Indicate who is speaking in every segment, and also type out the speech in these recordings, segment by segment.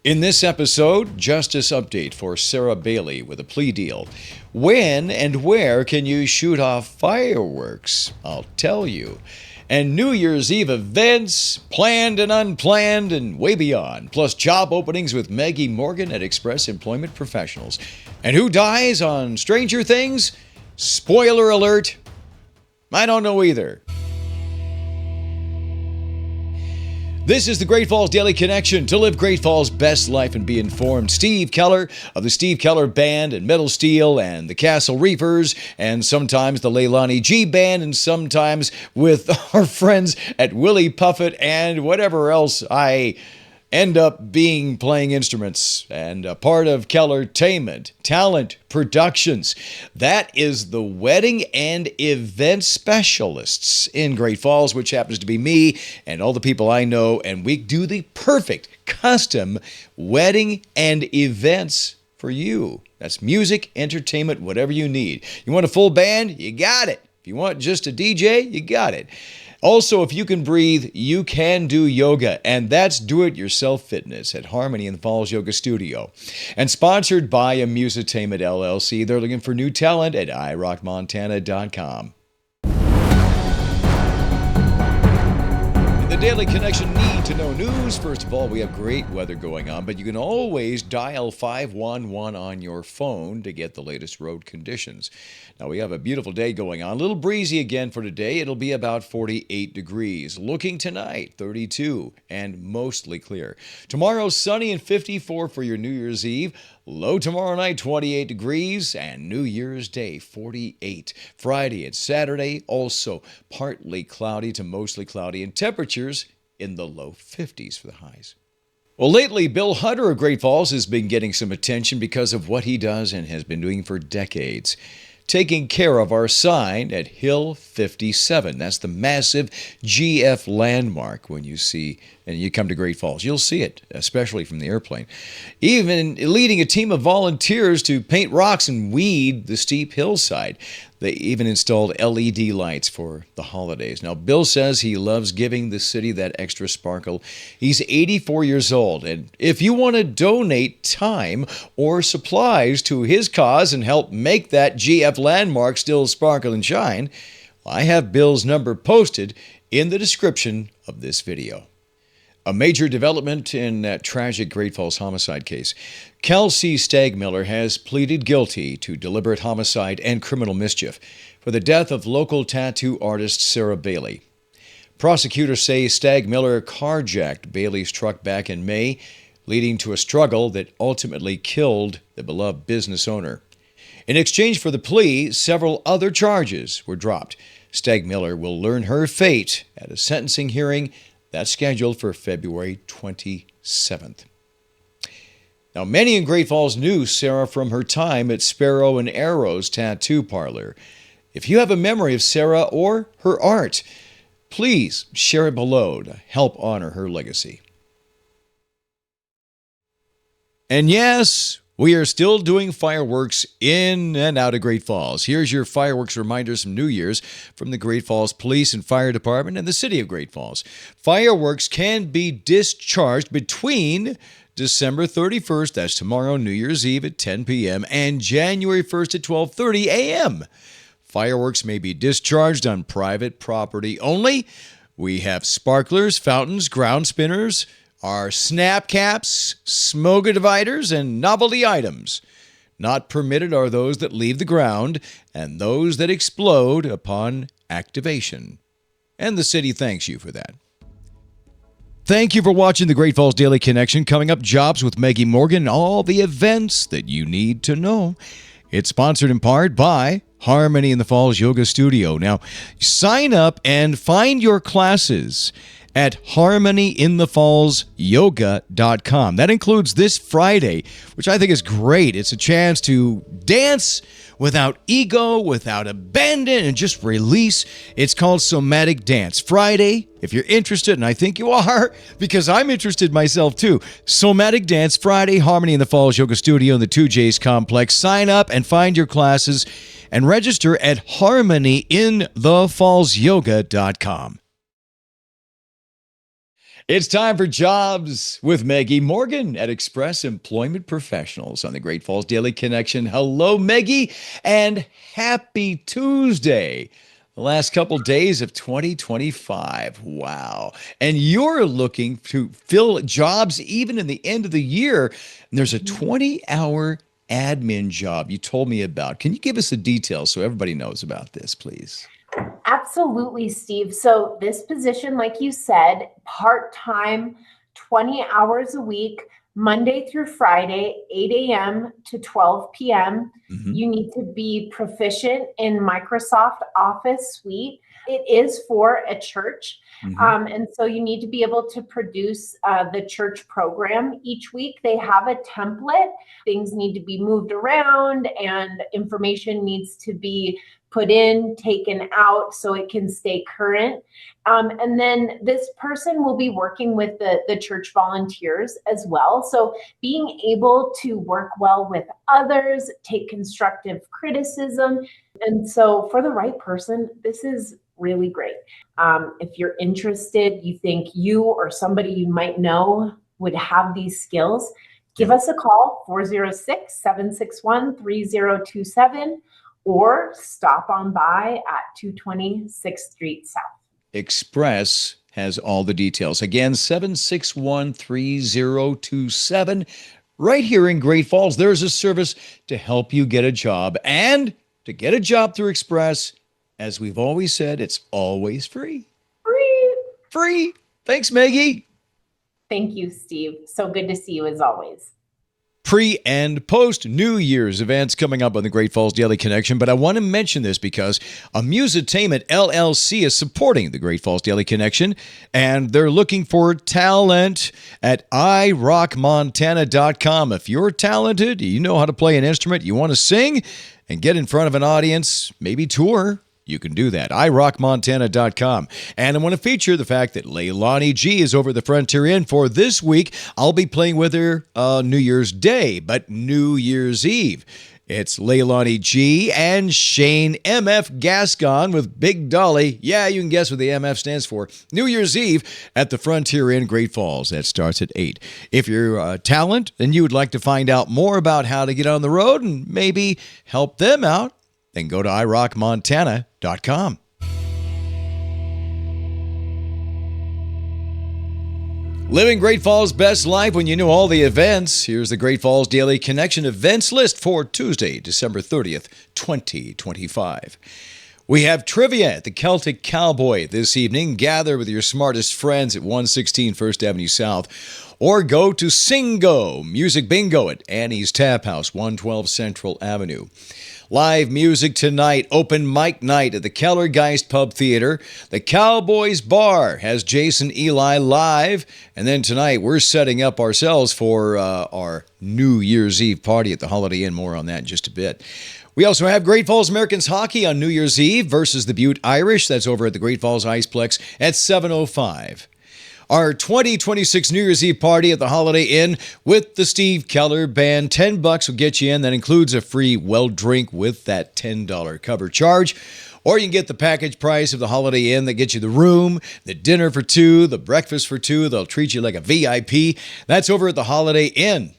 Speaker 1: In this episode, justice update for Sarah Bailey with a plea deal. When and where can you shoot off fireworks? I'll tell you. And New Year's Eve events, planned and unplanned and way beyond. Plus job openings with Meggie Morgan at Express Employment Professionals. And who dies on Stranger Things? Spoiler alert, I don't know either. This is the Great Falls Daily Connection to live Great Falls' best life and be informed. Steve Keller of the Steve Keller Band and Metal Steel and the Castle Reefers and sometimes the Leilani G Band and sometimes with our friends at Willie Puffett and whatever else I end up being playing instruments and a part of Kellertainment, Talent Productions. That is the wedding and event specialists in Great Falls, which happens to be me and all the people I know, and we do the perfect custom wedding and events for you. That's music, entertainment, whatever you need. You want a full band? You got it. If you want just a DJ, you got it. Also, if you can breathe, you can do yoga, and that's do-it-yourself fitness at Harmony in the Falls Yoga Studio. And sponsored by Amusetainment LLC. They're looking for new talent at iRockMontana.com. The Daily Connection need to know news. First of all, we have great weather going on, but you can always dial 511 on your phone to get the latest road conditions. Now, we have a beautiful day going on. A little breezy again for today. It'll be about 48 degrees. Looking tonight, 32 and mostly clear. Tomorrow, sunny and 54 for your New Year's Eve. Low tomorrow night, 28 degrees, and New Year's Day, 48. Friday and Saturday, also partly cloudy to mostly cloudy, and temperatures in the low 50s for the highs. Well, lately, Bill Hunter of Great Falls has been getting some attention because of what he does and has been doing for decades. Taking care of our sign at Hill 57. That's the massive GF landmark when you see, and you come to Great Falls. You'll see it, especially from the airplane. Even leading a team of volunteers to paint rocks and weed the steep hillside. They even installed LED lights for the holidays. Now, Bill says he loves giving the city that extra sparkle. He's 84 years old, and if you want to donate time or supplies to his cause and help make that GF landmark still sparkle and shine, I have Bill's number posted in the description of this video. A major development in that tragic Great Falls homicide case. Kelsey Staigmiller has pleaded guilty to deliberate homicide and criminal mischief for the death of local tattoo artist Sarah Bailey. Prosecutors say Staigmiller carjacked Bailey's truck back in May, leading to a struggle that ultimately killed the beloved business owner. In exchange for the plea, several other charges were dropped. Staigmiller will learn her fate at a sentencing hearing that's scheduled for February 27th. Now, many in Great Falls knew Sarah from her time at Sparrow and Arrow's tattoo parlor. If you have a memory of Sarah or her art, please share it below to help honor her legacy. And yes, we are still doing fireworks in and out of Great Falls. Here's your fireworks reminders from New Year's from the Great Falls Police and Fire Department and the City of Great Falls. Fireworks can be discharged between December 31st, that's tomorrow, New Year's Eve at 10 p.m., and January 1st at 12:30 a.m. Fireworks may be discharged on private property only. We have sparklers, fountains, ground spinners, are snap caps, smoke dividers, and novelty items. Not permitted are those that leave the ground and those that explode upon activation. And the city thanks you for that. Thank you for watching the Great Falls Daily Connection. Coming up, jobs with Meggie Morgan, all the events that you need to know. It's sponsored in part by Harmony in the Falls Yoga Studio. Now, sign up and find your classes at harmonyinthefallsyoga.com. That includes this Friday, which I think is great. It's a chance to dance without ego, without abandon, and just release. It's called Somatic Dance. Friday, if you're interested, and I think you are, because I'm interested myself too. Somatic Dance Friday, Harmony in the Falls Yoga Studio in the 2J's Complex. Sign up and find your classes and register at harmonyinthefallsyoga.com. It's time for Jobs with Meggie Morgan at Express Employment Professionals on the Great Falls Daily Connection. Hello, Meggie, and happy Tuesday. The last couple days of 2025. Wow. And you're looking to fill jobs even in the end of the year. And there's a 20-hour admin job you told me about. Can you give us the details so everybody knows about this, please?
Speaker 2: Absolutely, Steve. So this position, like you said, part-time, 20 hours a week, Monday through Friday, 8 a.m. to 12 p.m. You need to be proficient in Microsoft Office Suite. It is for a church. And so you need to be able to produce the church program each week. They have a template. Things need to be moved around and information needs to be put in, taken out so it can stay current. And then this person will be working with the church volunteers as well. So being able to work well with others, take constructive criticism. And so for the right person, this is really great. If you're interested, you think you or somebody you might know would have these skills, give us a call, 406-761-3027. Or stop on by at 220 6th Street South.
Speaker 1: Express has all the details. Again, 761-3027. Right here in Great Falls, there's a service to help you get a job. And to get a job through Express, as we've always said, it's always free. Free. Thanks, Meggie.
Speaker 2: Thank you, Steve. So good to see you as always.
Speaker 1: Pre and post New Year's events coming up on the Great Falls Daily Connection, but I want to mention this because Amusetainment LLC is supporting the Great Falls Daily Connection, and they're looking for talent at irockmontana.com. If you're talented, you know how to play an instrument, you want to sing and get in front of an audience, maybe tour, you can do that. irockmontana.com. And I want to feature the fact that Leilani G is over at the Frontier Inn for this week. I'll be playing with her New Year's Day, but New Year's Eve. It's Leilani G and Shane MF Gascon with Big Dolly. Yeah, you can guess what the MF stands for. New Year's Eve at the Frontier Inn, Great Falls. That starts at 8. If you're a talent and you would like to find out more about how to get on the road and maybe help them out, then go to irockmontana.com. Living Great Falls' best life when you know all the events. Here's the Great Falls Daily Connection events list for Tuesday, December 30th, 2025. We have trivia at the Celtic Cowboy this evening. Gather with your smartest friends at 116 First Avenue South. Or go to Singo Music Bingo at Annie's Tap House, 112 Central Avenue. Live music tonight, open mic night at the Kellergeist Pub Theater. The Cowboys Bar has Jason Eli live. And then tonight, we're setting up ourselves for our New Year's Eve party at the Holiday Inn. More on that in just a bit. We also have Great Falls Americans hockey on New Year's Eve versus the Butte Irish. That's over at the Great Falls Iceplex at 7:05. Our 2026 New Year's Eve party at the Holiday Inn with the Steve Keller Band. $10 will get you in. That includes a free well drink with that $10 cover charge. Or you can get the package price of the Holiday Inn that gets you the room, the dinner for two, the breakfast for two. They'll treat you like a VIP. That's over at the Holiday Inn.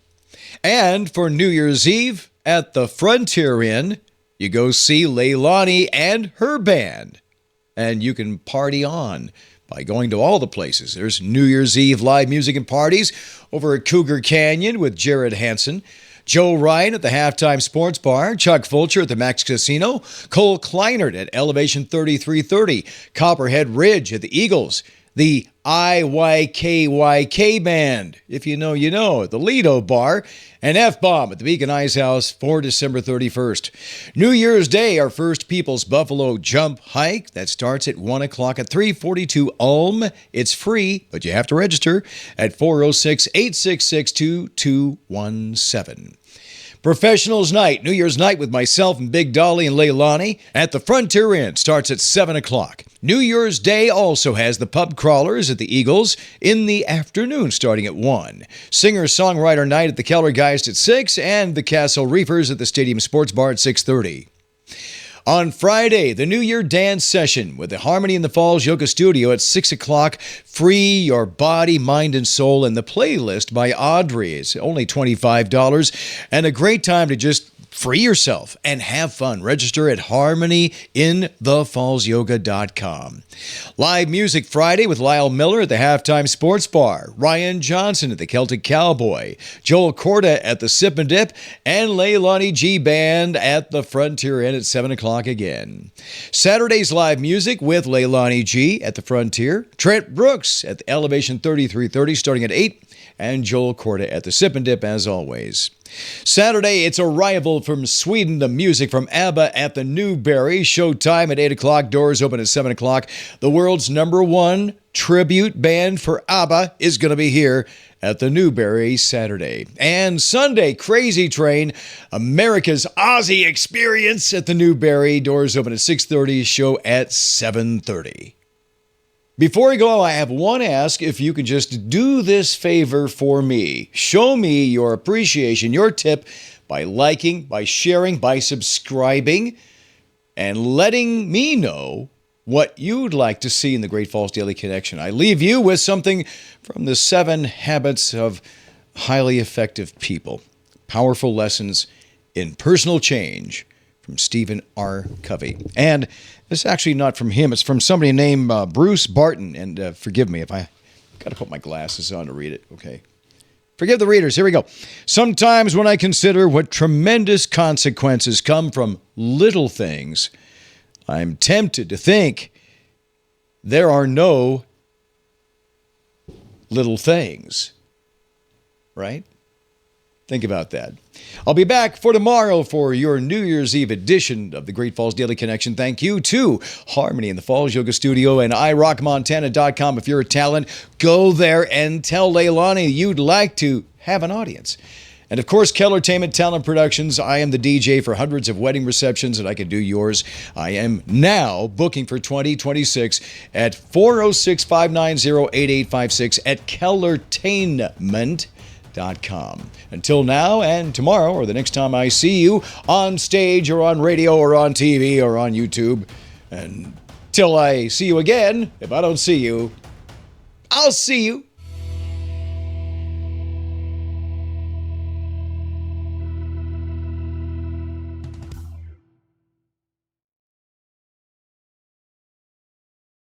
Speaker 1: And for New Year's Eve at the Frontier Inn, you go see Leilani and her band. And you can party on by going to all the places. There's New Year's Eve live music and parties over at Cougar Canyon with Jared Hansen, Joe Ryan at the Halftime Sports Bar, Chuck Fulcher at the Max Casino, Cole Kleinert at Elevation 3330, Copperhead Ridge at the Eagles, the IYKYK Band, if you know, you know, at the Lido Bar, and F-Bomb at the Beacon Ice House for December 31st. New Year's Day, our First People's Buffalo Jump Hike. That starts at 1 o'clock at 342 Ulm. It's free, but you have to register at 406-866-2217. Professionals Night, New Year's Night with myself and Big Dolly and Leilani at the Frontier Inn starts at 7 o'clock. New Year's Day also has the Pub Crawlers at the Eagles in the afternoon starting at 1. Singer-Songwriter Night at the Kellergeist at 6 and the Castle Reefers at the Stadium Sports Bar at 6:30. On Friday, the New Year dance session with the Harmony in the Falls Yoga Studio at 6 o'clock. Free your body, mind, and soul in the playlist by Audrey. It's only $25 and a great time to just free yourself and have fun. Register at harmonyinthefallsyoga.com. Live music Friday with Lyle Miller at the Halftime Sports Bar, Ryan Johnson at the Celtic Cowboy, Joel Corda at the Sip and Dip, and Leilani G Band at the Frontier Inn at 7 o'clock again. Saturday's live music with Leilani G at the Frontier, Trent Brooks at the Elevation 3330 starting at 8, and Joel Corda at the Sip and Dip as always. Saturday, it's Arrival from Sweden, the music from ABBA at the Newberry. Showtime at 8 o'clock, doors open at 7 o'clock. The world's #1 tribute band for ABBA is going to be here at the Newberry Saturday. And Sunday, Crazy Train, America's Ozzy Experience at the Newberry. Doors open at 6:30, show at 7:30. Before we go, I have one ask. If you can just do this favor for me. Show me your appreciation, your tip, by liking, by sharing, by subscribing, and letting me know what you'd like to see in the Great Falls Daily Connection. I leave you with something from the 7 Habits of Highly Effective People. Powerful lessons in personal change from Stephen R. Covey. And it's actually not from him. It's from somebody named Bruce Barton. And forgive me if I got to put my glasses on to read it. Okay. Forgive the readers. Here we go. Sometimes when I consider what tremendous consequences come from little things, I'm tempted to think there are no little things. Right? Think about that. I'll be back for tomorrow for your New Year's Eve edition of the Great Falls Daily Connection. Thank you to Harmony in the Falls Yoga Studio and iRockMontana.com. If you're a talent, go there and tell Leilani you'd like to have an audience. And of course, Kellertainment Talent Productions. I am the DJ for hundreds of wedding receptions, and I can do yours. I am now booking for 2026 at 406-590-8856 at Kellertainment.com. Until now and tomorrow, or the next time I see you on stage or on radio or on TV or on YouTube, until I see you again, if I don't see you, I'll see you